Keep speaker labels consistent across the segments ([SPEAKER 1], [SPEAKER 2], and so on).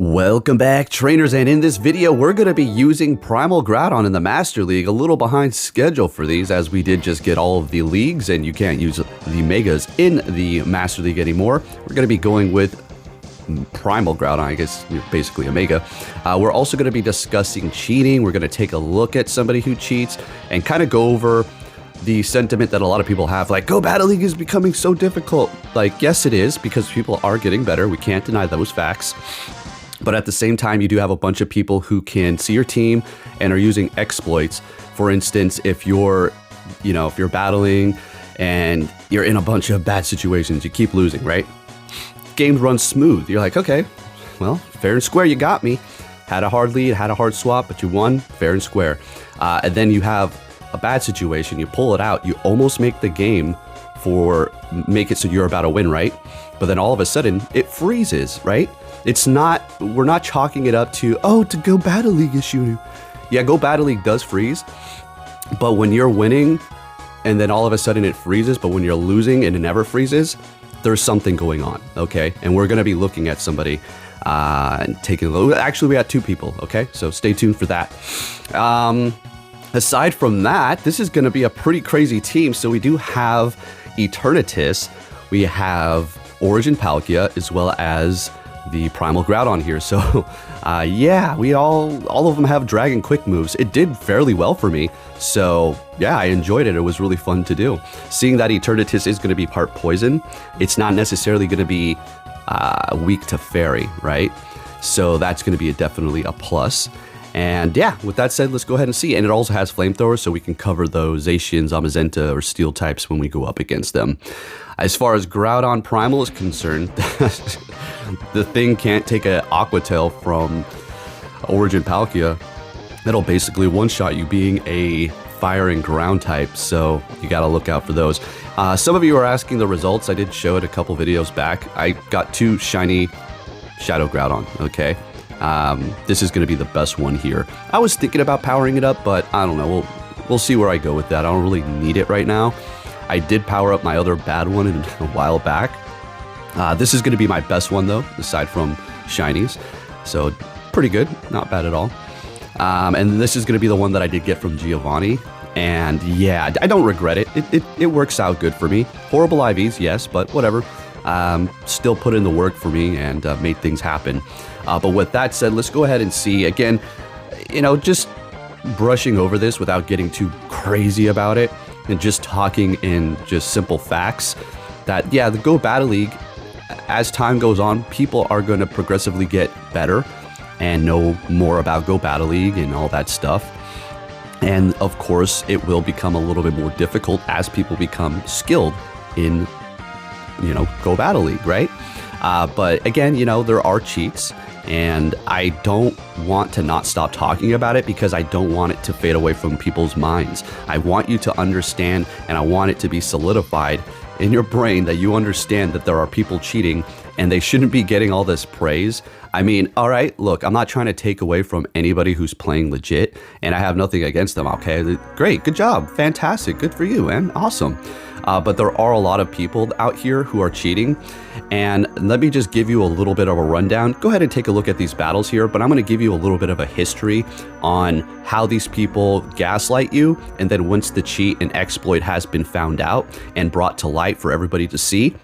[SPEAKER 1] Welcome back, trainers, and in this video we're going to be using Primal Groudon in the Master League. A little behind schedule for these, as we did just get all of the leagues and you can't use the Megas in the Master League anymore. We're going to be going with Primal Groudon, I guess, basically a Mega. We're also going to be discussing cheating. We're going to take a look at somebody who cheats and kind of go over the sentiment that a lot of people have, like, Go Battle League is becoming so difficult. Like, yes it is, because people are getting better. We can't deny those facts. But at the same time, you do have a bunch of people who can see your team and are using exploits. For instance, if you're battling and you're in a bunch of bad situations, you keep losing, right? Games run smooth. You're like, okay, well, fair and square, you got me. Had a hard lead, had a hard swap, but you won, fair and square. And then you have a bad situation, you pull it out, you almost make the game make it so you're about to win, right? But then all of a sudden, it freezes, right? We're not chalking it up to, oh, to Go Battle League issue. Yeah, Go Battle League does freeze, but when you're winning and then all of a sudden it freezes, but when you're losing and it never freezes, there's something going on, okay? And we're gonna be looking at somebody and taking a look. Actually, we got two people, okay? So stay tuned for that. Aside from that, this is gonna be a pretty crazy team. So we do have Eternatus, we have Origin Palkia, as well as the Primal Groudon here. So yeah, all of them have Dragon Quick moves. It did fairly well for me. So yeah, I enjoyed it. It was really fun to do. Seeing that Eternatus is going to be part poison, it's not necessarily going to be weak to fairy, right? So that's going to be definitely a plus. And yeah, with that said, let's go ahead and see. And it also has flamethrowers, so we can cover those Zacian, Zamazenta, or Steel types when we go up against them. As far as Groudon Primal is concerned, the thing can't take an Aqua Tail from Origin Palkia. That'll basically one-shot you, being a fire and ground type, so you gotta look out for those. Some of you are asking the results. I did show it a couple videos back. I got 2 shiny Shadow Groudon, okay? This is going to be the best one here. I was thinking about powering it up, but I don't know. We'll see where I go with that. I don't really need it right now. I did power up my other bad one a while back. This is going to be my best one, though, aside from shinies. So pretty good. Not bad at all. And this is going to be the one that I did get from Giovanni. And yeah, I don't regret it. It works out good for me. Horrible IVs, yes, but whatever. Still put in the work for me and made things happen. But with that said, let's go ahead and see. Again, just brushing over this without getting too crazy about it and just talking in just simple facts that, yeah, the Go Battle League, as time goes on, people are going to progressively get better and know more about Go Battle League and all that stuff. And of course, it will become a little bit more difficult as people become skilled in Go Battle League, right? But again, there are cheats, and I don't want to not stop talking about it because I don't want it to fade away from people's minds. I want you to understand, and I want it to be solidified in your brain that you understand that there are people cheating and they shouldn't be getting all this praise. I mean, all right, look, I'm not trying to take away from anybody who's playing legit, and I have nothing against them, okay? Great, good job, fantastic, good for you, man, awesome. But there are a lot of people out here who are cheating, and let me just give you a little bit of a rundown. Go ahead and take a look at these battles here, but I'm going to give you a little bit of a history on how these people gaslight you, and then once the cheat and exploit has been found out and brought to light for everybody to see,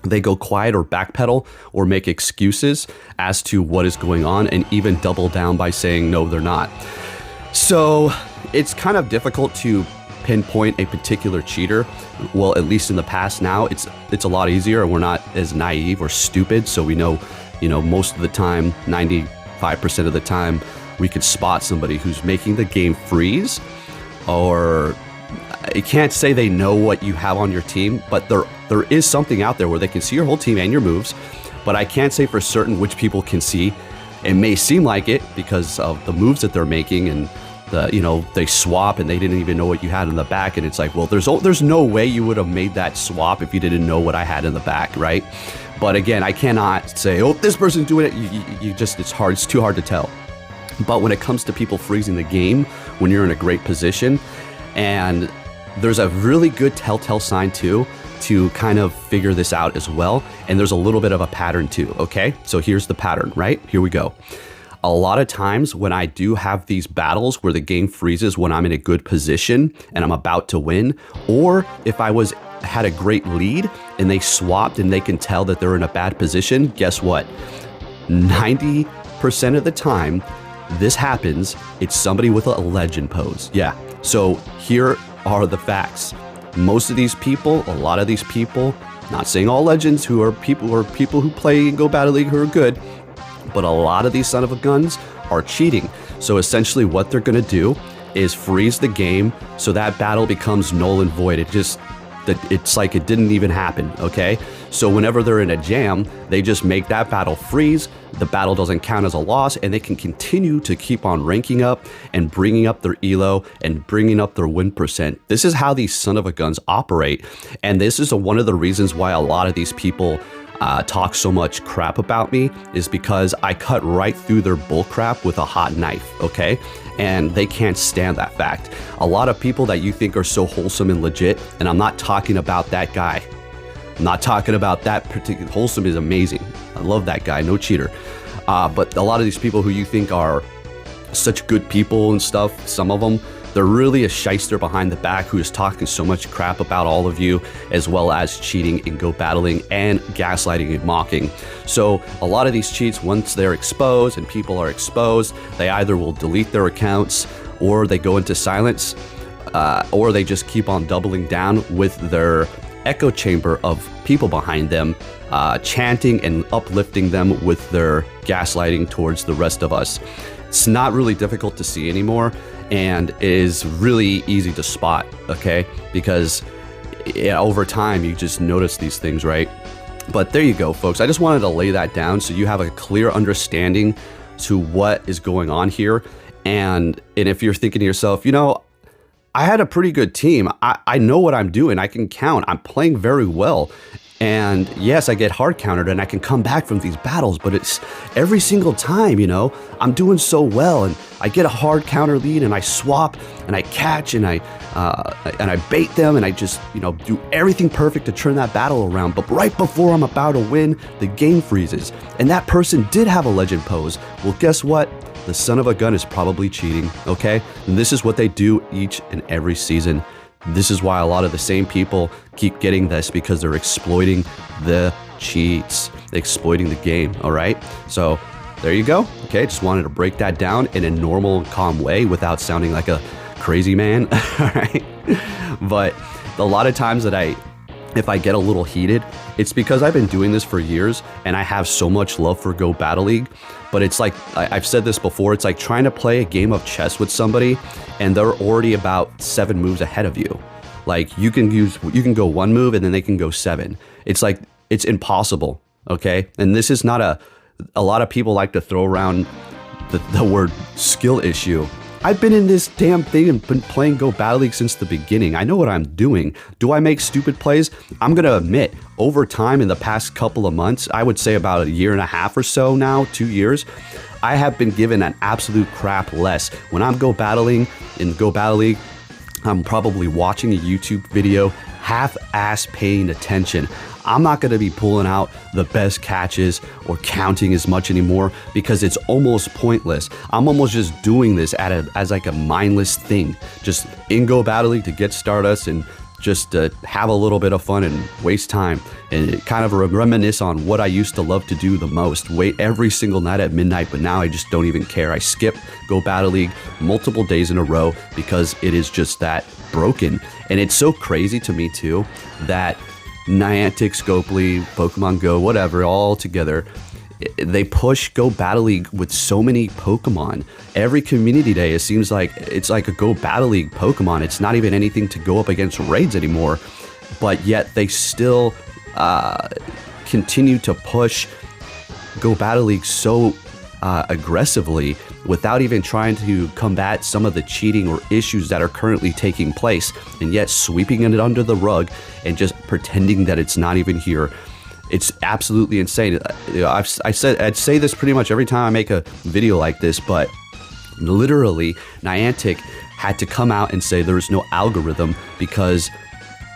[SPEAKER 1] they go quiet or backpedal or make excuses as to what is going on, and even double down by saying no, they're not. So it's kind of difficult to pinpoint a particular cheater. Well, at least in the past. Now it's a lot easier, and we're not as naive or stupid, so we know most of the time, 95% of the time, we could spot somebody who's making the game freeze. Or I can't say they know what you have on your team, but there is something out there where they can see your whole team and your moves, but I can't say for certain which people can see. It may seem like it because of the moves that they're making, and they swap and they didn't even know what you had in the back, and it's like, well, there's no way you would have made that swap if you didn't know what I had in the back, right? But again, I cannot say, oh, this person's doing it. It's too hard to tell. But when it comes to people freezing the game when you're in a great position, and there's a really good telltale sign too, to kind of figure this out as well. And there's a little bit of a pattern too, okay? So here's the pattern, right? Here we go. A lot of times when I do have these battles where the game freezes when I'm in a good position and I'm about to win, or if I had a great lead and they swapped and they can tell that they're in a bad position, guess what? 90% of the time this happens, it's somebody with a legend pose. Yeah, so here are the facts. Most of these people, a lot of these people, not saying all legends who are people who play and Go Battle League who are good, but a lot of these son of a guns are cheating. So essentially what they're gonna do is freeze the game so that battle becomes null and void. It's like it didn't even happen, okay? So whenever they're in a jam, they just make that battle freeze, the battle doesn't count as a loss, and they can continue to keep on ranking up and bringing up their elo and bringing up their win percent. This is how these son of a guns operate, and this is one of the reasons why a lot of these people talk so much crap about me, is because I cut right through their bull crap with a hot knife, okay? And they can't stand that fact. A lot of people that you think are so wholesome and legit, and I'm not talking about that guy. I'm not talking about that particular. Wholesome is amazing. I love that guy, no cheater. But a lot of these people who you think are such good people and stuff, some of them, they're really a shyster behind the back who is talking so much crap about all of you, as well as cheating and Go Battling and gaslighting and mocking. So a lot of these cheats, once they're exposed and people are exposed, they either will delete their accounts, or they go into silence, or they just keep on doubling down with their echo chamber of people behind them, chanting and uplifting them with their gaslighting towards the rest of us. It's not really difficult to see anymore, and is really easy to spot, okay? Because over time, you just notice these things, right? But there you go, folks. I just wanted to lay that down so you have a clear understanding to what is going on here. And if you're thinking to yourself, you know, I had a pretty good team. I know what I'm doing. I can count. I'm playing very well. And yes, I get hard countered and I can come back from these battles, but it's every single time, you know, I'm doing so well and I get a hard counter lead and I swap and I catch and I bait them and I just, you know, do everything perfect to turn that battle around. But right before I'm about to win, the game freezes. And that person did have a legend pose. Well, guess what? The son of a gun is probably cheating, okay? And this is what they do each and every season. This is why a lot of the same people keep getting this, because they're exploiting the cheats, exploiting the game, all right? So there you go, okay? Just wanted to break that down in a normal, calm way without sounding like a crazy man, all right? But a lot of times that if I get a little heated, it's because I've been doing this for years and I have so much love for Go Battle League. But it's like, I've said this before, it's like trying to play a game of chess with somebody and they're already about 7 moves ahead of you. Like you can go 1 move and then they can go 7. It's like, it's impossible, okay? And this is not a lot of people like to throw around the word skill issue. I've been in this damn thing and been playing Go Battle League since the beginning. I know what I'm doing. Do I make stupid plays? I'm gonna admit, over time in the past couple of months, I would say about 1.5 years or so now, 2 years, I have been given an absolute crap less. When I'm Go Battling in Go Battle League, I'm probably watching a YouTube video, half-ass paying attention. I'm not going to be pulling out the best catches or counting as much anymore because it's almost pointless. I'm almost just doing this as like a mindless thing, just in Go Battle League to get Stardust and just to have a little bit of fun and waste time and kind of reminisce on what I used to love to do the most. Wait every single night at midnight, but now I just don't even care. I skip Go Battle League multiple days in a row because it is just that broken. And it's so crazy to me too that Niantic, Scopely, Pokemon Go, whatever, all together, they push Go Battle League with so many Pokemon. Every community day, it seems like it's like a Go Battle League Pokemon. It's not even anything to go up against raids anymore, but yet they still continue to push Go Battle League so aggressively without even trying to combat some of the cheating or issues that are currently taking place, and yet sweeping it under the rug and just pretending that it's not even here. It's absolutely insane. I'd say this pretty much every time I make a video like this, but literally Niantic had to come out and say there is no algorithm because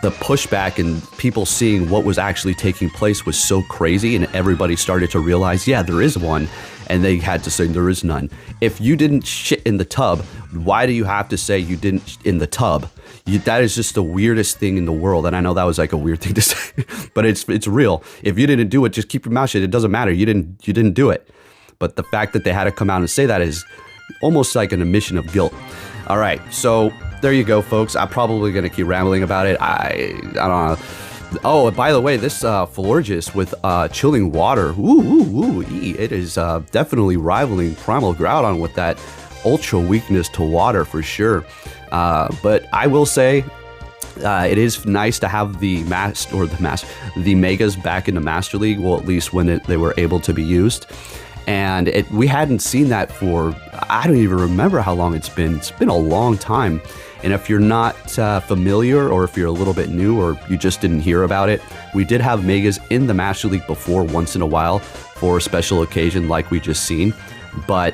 [SPEAKER 1] the pushback and people seeing what was actually taking place was so crazy, and everybody started to realize, yeah, there is one, and they had to say there is none. If you didn't shit in the tub, why do you have to say you didn't in the tub? That is just the weirdest thing in the world, and I know that was like a weird thing to say, but it's real. If you didn't do it, just keep your mouth shut. It doesn't matter. You didn't do it. But the fact that they had to come out and say that is almost like an admission of guilt. All right, so there you go, folks. I'm probably going to keep rambling about it. I don't know. Oh, by the way, this Florges with chilling water, it is definitely rivaling Primal Groudon with that ultra weakness to water for sure. But I will say, it is nice to have the Megas back in the Master League. Well, at least when they were able to be used. And we hadn't seen that for, I don't even remember how long it's been. It's been a long time. And if you're not familiar, or if you're a little bit new, or you just didn't hear about it, we did have Megas in the Master League before once in a while for a special occasion like we just seen. But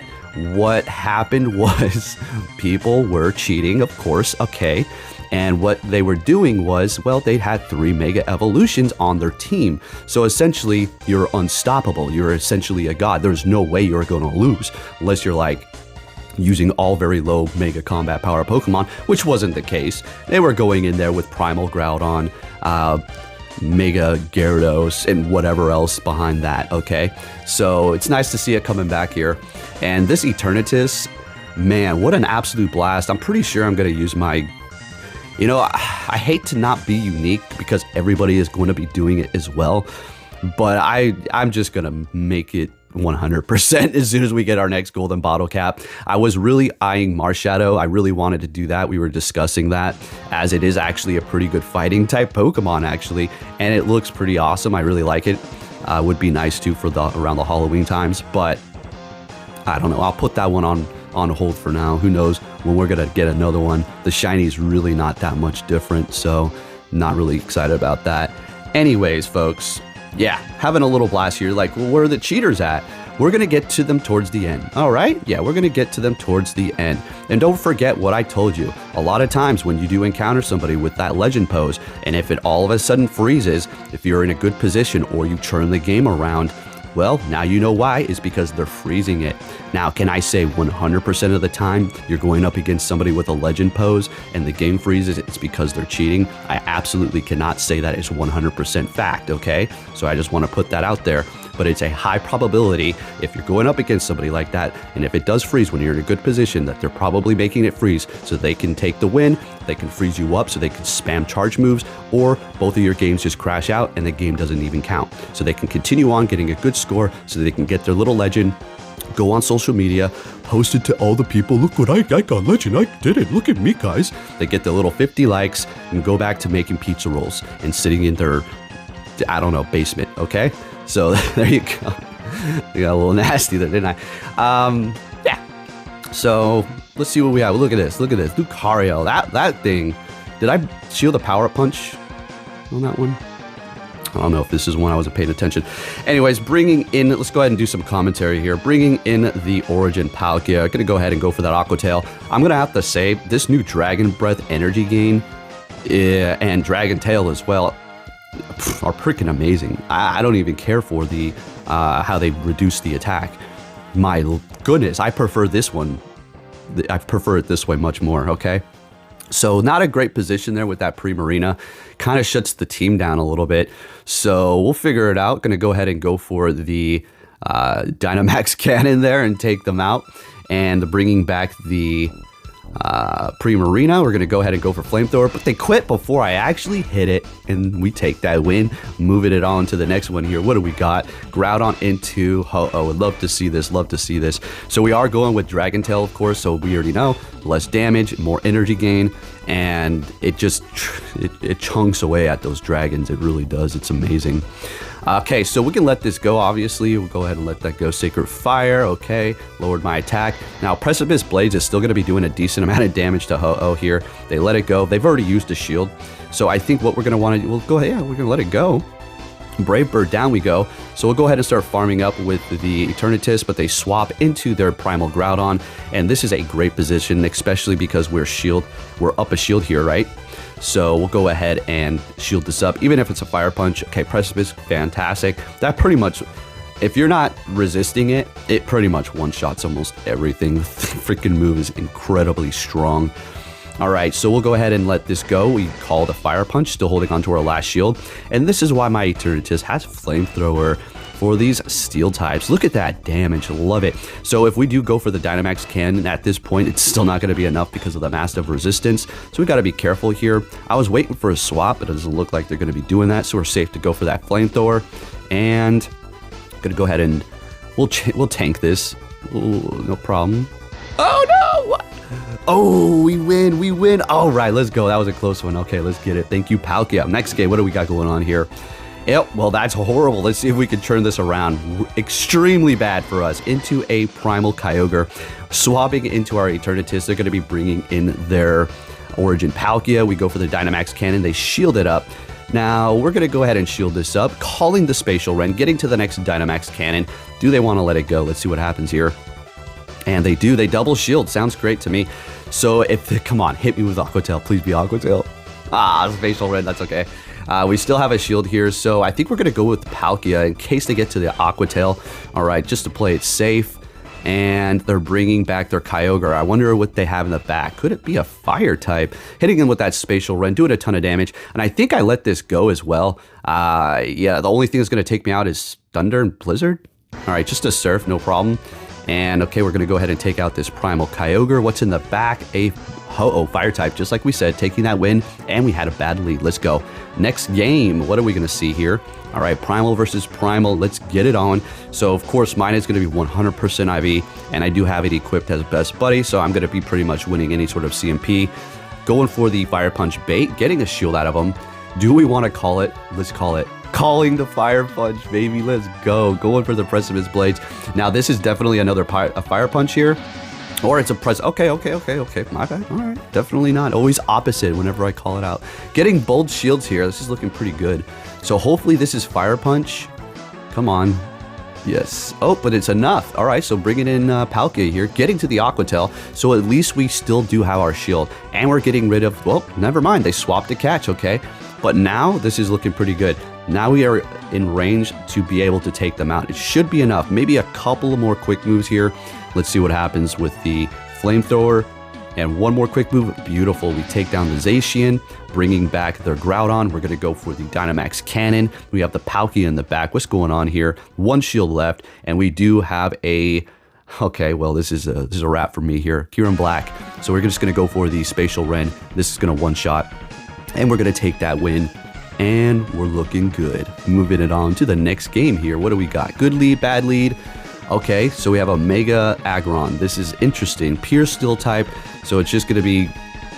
[SPEAKER 1] what happened was people were cheating, of course, okay. And what they were doing was, well, they had 3 Mega Evolutions on their team. So essentially, you're unstoppable. You're essentially a god. There's no way you're going to lose unless you're like using all very low Mega Combat Power Pokemon, which wasn't the case. They were going in there with Primal Groudon, Mega Gyarados, and whatever else behind that, okay? So it's nice to see it coming back here. And this Eternatus, man, what an absolute blast. I'm pretty sure I'm going to use my... You know, I hate to not be unique because everybody is going to be doing it as well, but I'm just going to make it 100% as soon as we get our next golden bottle cap. I was really eyeing Marshadow. I really wanted to do that. We were discussing that, as it is actually a pretty good fighting type Pokemon actually, and it looks pretty awesome. I really like it. Would be nice too for around the Halloween times, but I don't know. I'll put that one on hold for now. Who knows when we're gonna get another one. The shiny is really not that much different, so not really excited about that. Anyways, folks, yeah, having a little blast here. Like, well, where are the cheaters at? We're gonna get to them towards the end. All right, yeah, we're gonna get to them towards the end. And don't forget what I told you. A lot of times when you do encounter somebody with that legend pose, and if it all of a sudden freezes, if you're in a good position or you turn the game around, well, now you know why. Is because they're freezing it. Now, can I say 100% of the time you're going up against somebody with a legend pose and the game freezes, it's because they're cheating? I absolutely cannot say that is 100% fact, okay? So I just want to put that out there. But it's a high probability if you're going up against somebody like that, and if it does freeze when you're in a good position, that they're probably making it freeze so they can take the win, they can freeze you up so they can spam charge moves, or both of your games just crash out and the game doesn't even count. So they can continue on getting a good score so they can get their little legend, go on social media, post it to all the people. Look what I got legend. I did it. Look at me, guys. They get their little 50 likes and go back to making pizza rolls and sitting in their, I don't know, basement, okay? So there you go. We got a little nasty there, didn't I? Yeah. So let's see what we have. Look at this. Look at this. Lucario. That thing. Did I shield a power-up punch on that one? I don't know if this is one I wasn't paying attention. Anyways, bringing in, let's go ahead and do some commentary here. Bringing in the Origin Palkia. I'm going to go ahead and go for that Aqua Tail. I'm going to have to say, this new Dragon Breath energy gain and Dragon Tail as well are freaking amazing. I don't even care for the how they reduce the attack. My goodness, I prefer this one. I prefer it this way much more, okay? So not a great position there with that Primarina. Kind of shuts the team down a little bit. So we'll figure it out. Going to go ahead and go for the Dynamax Cannon there and take them out. And bringing back the Primarina, we're going to go ahead and go for Flamethrower. But they quit before I actually hit it. And we take that win. Moving it on to the next one here. What do we got? Groudon into Ho-Oh. Would love to see this. Love to see this. So we are going with Dragon Tail, of course. So we already know. Less damage, more energy gain. And it just, it chunks away at those dragons. It really does. It's amazing. Okay, so we can let this go, obviously. We'll go ahead and let that go. Sacred Fire, okay. Lowered my attack. Now, Precipice Blades is still going to be doing a decent amount of damage to Ho-Oh here. They let it go. They've already used a shield. So I think what we're going to want to do, we'll go ahead, yeah, we're going to let it go. Brave Bird, down we go. So we'll go ahead and start farming up with the Eternatus, but they swap into their Primal Groudon, and this is a great position, especially because we're up a shield here, right? So we'll go ahead and shield this up, even if it's a Fire Punch. Okay, Precipice, fantastic. That pretty much, if you're not resisting it, it pretty much one-shots almost everything. The freaking move is incredibly strong. All right, so we'll go ahead and let this go. We call the Fire Punch, still holding on to our last shield. And this is why my Eternatus has Flamethrower for these steel types. Look at that damage, love it. So if we do go for the Dynamax Cannon at this point, it's still not gonna be enough because of the massive resistance. So we gotta be careful here. I was waiting for a swap, but it doesn't look like they're gonna be doing that. So we're safe to go for that Flamethrower. And I'm gonna go ahead and we'll tank this. Ooh, no problem. Oh no! Oh, we win. All right, let's go. That was a close one. Okay, let's get it. Thank you, Palkia. Next game, what do we got going on here? Yep, well, that's horrible. Let's see if we can turn this around. Extremely bad for us. Into a Primal Kyogre. Swapping into our Eternatus. They're going to be bringing in their Origin Palkia. We go for the Dynamax Cannon. They shield it up. Now, we're going to go ahead and shield this up. Calling the Spatial Wren. Getting to the next Dynamax Cannon. Do they want to let it go? Let's see what happens here. And they do. They double shield. Sounds great to me. So come on, hit me with Aqua Tail. Please be Aqua Tail. Spatial Wren. That's okay. We still have a shield here, so I think we're going to go with Palkia in case they get to the Aqua Tail. All right, just to play it safe. And they're bringing back their Kyogre. I wonder what they have in the back. Could it be a fire type? Hitting him with that Spatial Wren, doing a ton of damage. And I think I let this go as well. Yeah, the only thing that's going to take me out is Thunder and Blizzard. All right, just a Surf, no problem. And okay, we're going to go ahead and take out this Primal Kyogre. What's in the back? A Ho-Oh fire type, just like we said, taking that win. And we had a bad lead. Let's go. Next game, what are we going to see here? All right, Primal versus Primal. Let's get it on. So, of course, mine is going to be 100% IV. And I do have it equipped as Best Buddy. So I'm going to be pretty much winning any sort of CMP. Going for the Fire Punch bait. Getting a shield out of him. Do we want to call it? Let's call it. Calling the Fire Punch, baby. Let's go. Going for the Precipice Blades. Now, this is definitely another a Fire Punch here. Or it's a Okay. My bad. All right. Definitely not. Always opposite whenever I call it out. Getting bold shields here. This is looking pretty good. So hopefully this is Fire Punch. Come on. Yes. Oh, but it's enough. All right, so bringing in Palkia here. Getting to the Aqua Tail. So at least we still do have our shield. And we're getting rid of... Well, never mind. They swapped the catch, okay? But now this is looking pretty good. Now we are in range to be able to take them out. It should be enough. Maybe a couple of more quick moves here. Let's see what happens with the Flamethrower. And one more quick move. Beautiful. We take down the Zacian, bringing back their Groudon. We're going to go for the Dynamax Cannon. We have the Palkia in the back. What's going on here? One shield left. And we do have a... Okay, well, this is a wrap for me here. Kieran Black. So we're just going to go for the Spatial Wren. This is going to one-shot. And we're going to take that win. And we're looking good. Moving it on to the next game here. What do we got? Good lead, bad lead. Okay, so we have a Mega Aggron. This is interesting. Pure Steel type. So it's just going to be,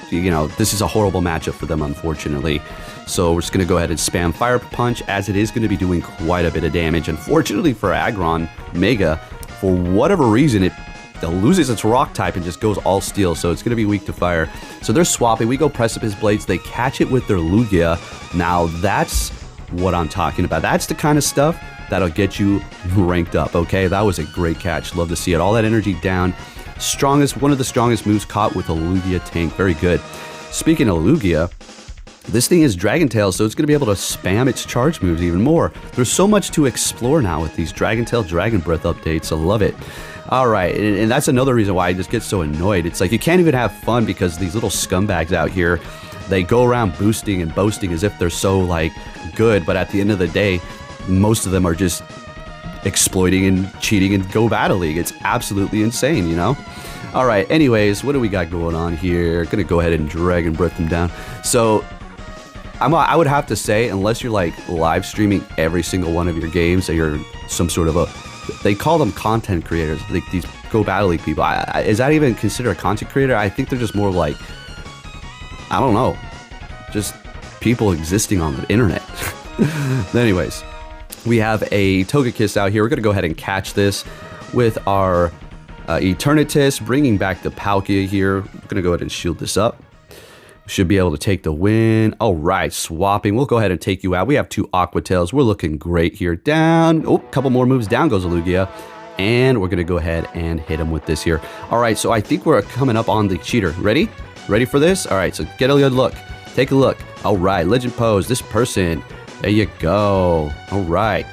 [SPEAKER 1] you know, this is a horrible matchup for them, unfortunately. So we're just going to go ahead and spam Fire Punch, as it is going to be doing quite a bit of damage. Unfortunately for Aggron, Mega, for whatever reason, it loses its rock type and just goes all steel, so it's going to be weak to fire. So they're swapping. We go Precipice Blades. They catch it with their Lugia. Now that's what I'm talking about. That's the kind of stuff that'll get you ranked up, okay? That was a great catch. Love to see it. All that energy down. One of the strongest moves caught with a Lugia tank. Very good. Speaking of Lugia, this thing is Dragon Tail, so it's going to be able to spam its charge moves even more. There's so much to explore now with these Dragon Tail, Dragon Breath updates. I love it. All right, and that's another reason why I just get so annoyed. It's like you can't even have fun because these little scumbags out here, they go around boosting and boasting as if they're so, like, good, but at the end of the day, most of them are just exploiting and cheating and Go Battle League. It's absolutely insane, you know? All right, anyways, what do we got going on here? Gonna go ahead and Dragon Breath them down. So I would have to say, unless you're like live streaming every single one of your games, that you're some sort of they call them content creators, like these Go Battle League people. Is that even considered a content creator? I think they're just more like, I don't know, just people existing on the internet. Anyways, we have a Togekiss out here. We're going to go ahead and catch this with our Eternatus, bringing back the Palkia here. We're going to go ahead and shield this up. Should be able to take the win. All right, swapping. We'll go ahead and take you out. We have 2 Aqua Tails. We're looking great here. Down. Oh, a couple more moves. Down goes a Lugia. And we're going to go ahead and hit him with this here. All right, so I think we're coming up on the cheater. Ready? Ready for this? All right, so get a good look. Take a look. All right, Legend Pose. This person. There you go. All right.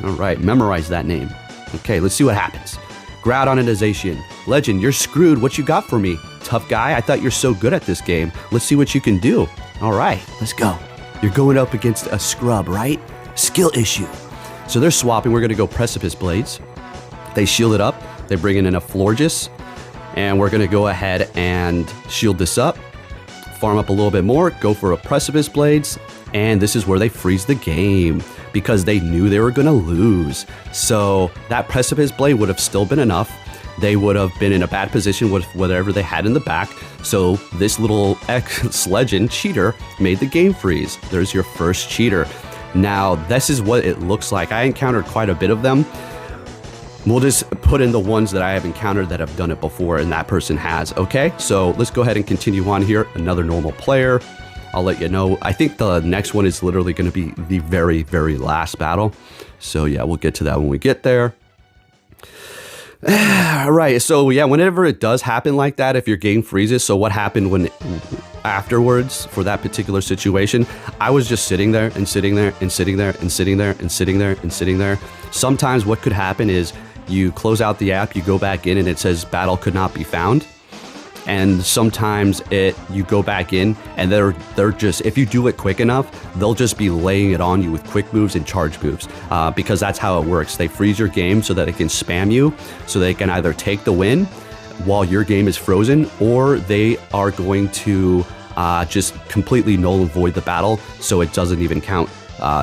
[SPEAKER 1] All right, memorize that name. Okay, let's see what happens. Groudon and Zacian. Legend, you're screwed. What you got for me? Tough guy, I thought you're so good at this game. Let's see what you can do. All right, let's go. You're going up against a scrub, right? Skill issue. So they're swapping. We're going to go Precipice Blades. They shield it up. They bring in a Florges. And we're going to go ahead and shield this up. Farm up a little bit more. Go for a Precipice Blades. And this is where they freeze the game because they knew they were going to lose. So that Precipice Blade would have still been enough. They would have been in a bad position with whatever they had in the back. So this little ex-legend cheater made the game freeze. There's your first cheater. Now, this is what it looks like. I encountered quite a bit of them. We'll just put in the ones that I have encountered that have done it before and that person has, okay? So let's go ahead and continue on here. Another normal player. I'll let you know. I think the next one is literally going to be the very, very last battle. So yeah, we'll get to that when we get there. All right, so yeah, whenever it does happen like that, if your game freezes, so what happened when afterwards for that particular situation, I was just sitting there and sitting there and sitting there and sitting there and sitting there and sitting there. Sometimes what could happen is you close out the app, you go back in and it says battle could not be found. And sometimes you go back in and they're just, if you do it quick enough, they'll just be laying it on you with quick moves and charge moves because that's how it works. They freeze your game so that it can spam you, so they can either take the win while your game is frozen, or they are going to just completely null and void the battle so it doesn't even count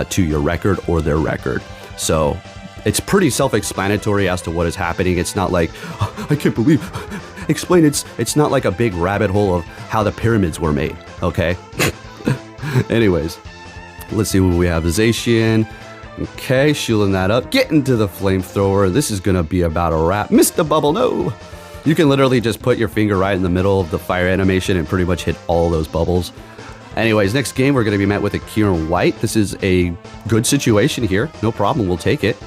[SPEAKER 1] to your record or their record. So it's pretty self-explanatory as to what is happening. It's not like, oh, I can't believe... Explain, it's not like a big rabbit hole of how the pyramids were made, okay? Anyways, let's see what we have. Zacian. Okay, shielding that up. Get into the flamethrower. This is gonna be about a wrap. Mr. Bubble, no! You can literally just put your finger right in the middle of the fire animation and pretty much hit all those bubbles. Anyways, next game we're gonna be met with a Kieran White. This is a good situation here. No problem, we'll take it.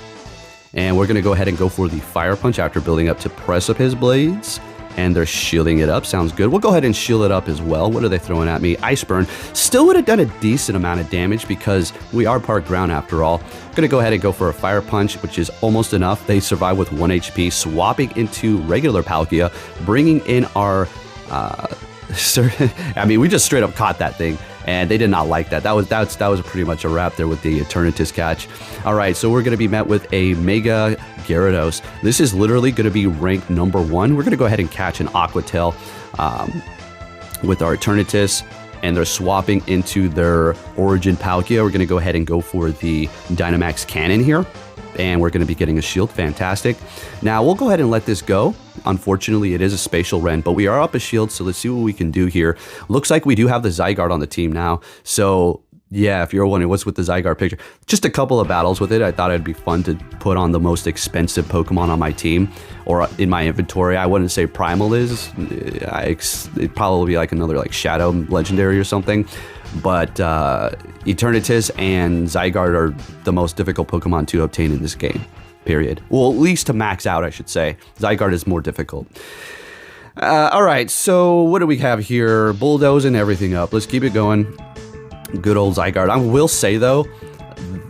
[SPEAKER 1] And we're gonna go ahead and go for the Fire Punch after building up to Precipice Blades. And they're shielding it up. Sounds good. We'll go ahead and shield it up as well. What are they throwing at me? Ice Burn. Still would have done a decent amount of damage because we are part ground after all. Gonna go ahead and go for a Fire Punch, which is almost enough. They survive with 1 HP, swapping into regular Palkia, bringing in our... I mean, we just straight up caught that thing, and they did not like that. That was pretty much a wrap there with the Eternatus catch. All right, so we're going to be met with a Mega Gyarados. This is literally going to be ranked number 1. We're going to go ahead and catch an Aqua Tail with our Eternatus, and they're swapping into their Origin Palkia. We're going to go ahead and go for the Dynamax Cannon here. And we're going to be getting a shield. Fantastic. Now, we'll go ahead and let this go. Unfortunately, it is a Spatial Rend, but we are up a shield, so let's see what we can do here. Looks like we do have the Zygarde on the team now. So, yeah, if you're wondering what's with the Zygarde picture, just a couple of battles with it. I thought it'd be fun to put on the most expensive Pokemon on my team or in my inventory. I wouldn't say Primal is. It'd probably be like another like Shadow Legendary or something. But Eternatus and Zygarde are the most difficult Pokemon to obtain in this game, period. Well, at least to max out, I should say. Zygarde is more difficult. All right, so what do we have here? Bulldozing everything up. Let's keep it going. Good old Zygarde. I will say, though,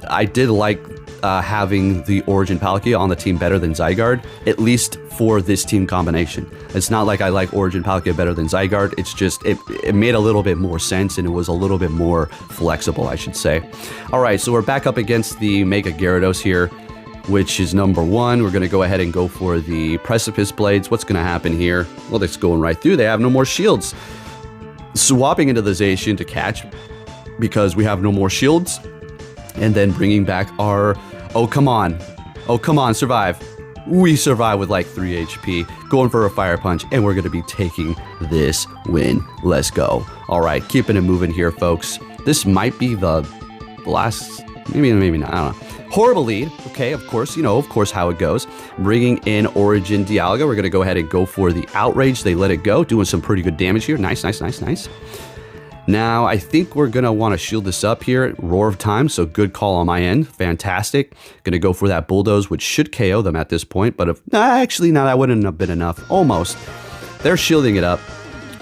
[SPEAKER 1] I did like having the Origin Palkia on the team better than Zygarde, at least for this team combination. It's not like I like Origin Palkia better than Zygarde. It's just, it made a little bit more sense and it was a little bit more flexible, I should say. All right, so we're back up against the Mega Gyarados here, which is number 1. We're going to go ahead and go for the Precipice Blades. What's going to happen here? Well, that's going right through. They have no more shields. Swapping into the Zacian to catch because we have no more shields. And then bringing back our... Oh, come on. Oh, come on, survive. We survive with like 3 HP. Going for a Fire Punch, and we're going to be taking this win. Let's go. All right, keeping it moving here, folks. This might be the last... Maybe not. I don't know. Horrible lead. Okay, of course, you know, of course how it goes. Bringing in Origin Dialga. We're going to go ahead and go for the Outrage. They let it go. Doing some pretty good damage here. Nice, nice, nice, nice. Now, I think we're going to want to shield this up here. Roar of Time, so good call on my end. Fantastic. Going to go for that Bulldoze, which should KO them at this point. But if actually, no, that wouldn't have been enough. Almost. They're shielding it up.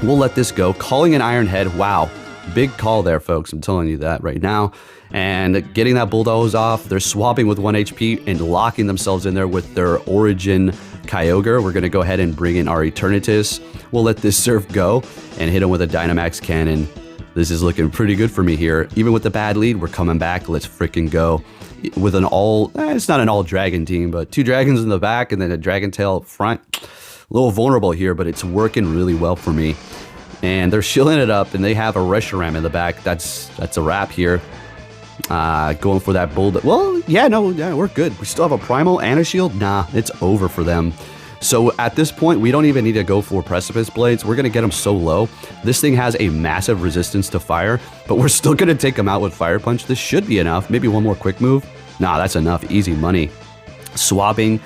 [SPEAKER 1] We'll let this go. Calling an Iron Head. Wow. Big call there, folks. I'm telling you that right now. And getting that Bulldoze off. They're swapping with 1 HP and locking themselves in there with their Origin Kyogre. We're going to go ahead and bring in our Eternatus. We'll let this Surf go and hit him with a Dynamax Cannon. This is looking pretty good for me here. Even with the bad lead, we're coming back. Let's freaking go. With an all, it's not an all dragon team, but 2 dragons in the back and then a dragon tail up front. A little vulnerable here, but it's working really well for me. And they're shielding it up, and they have a Reshiram in the back. That's a wrap here. Going for that Bull. Well, yeah, we're good. We still have a Primal and a Shield. Nah, it's over for them. So at this point, we don't even need to go for Precipice Blades. We're going to get them so low. This thing has a massive resistance to fire, but we're still going to take them out with Fire Punch. This should be enough. Maybe one more quick move. Nah, that's enough. Easy money. Swapping,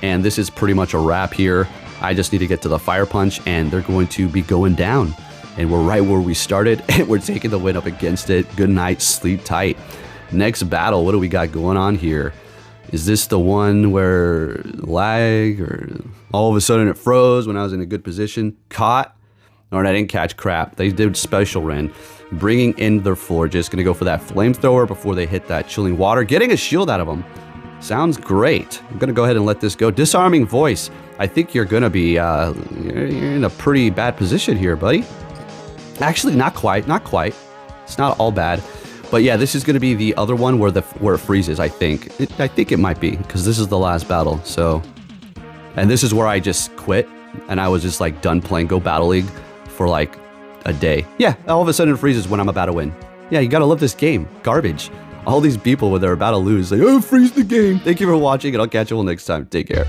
[SPEAKER 1] and this is pretty much a wrap here. I just need to get to the Fire Punch, and they're going to be going down. And we're right where we started, and we're taking the win up against it. Good night, sleep tight. Next battle, what do we got going on here? Is this the one where lag or all of a sudden it froze when I was in a good position? Caught? Or I didn't catch crap. They did Special Ren. Bringing in their Florges. Going to go for that Flamethrower before they hit that Chilling Water. Getting a shield out of them. Sounds great. I'm going to go ahead and let this go. Disarming Voice. I think you're going to be you're in a pretty bad position here, buddy. Actually, not quite. Not quite. It's not all bad. But yeah, this is going to be the other one where it freezes, I think. I think it might be, because this is the last battle, so... And this is where I just quit, and I was just, like, done playing Go Battle League for, like, a day. Yeah, all of a sudden it freezes when I'm about to win. Yeah, you gotta love this game. Garbage. All these people, when they're about to lose, like, oh, freeze the game. Thank you for watching, and I'll catch you all next time. Take care.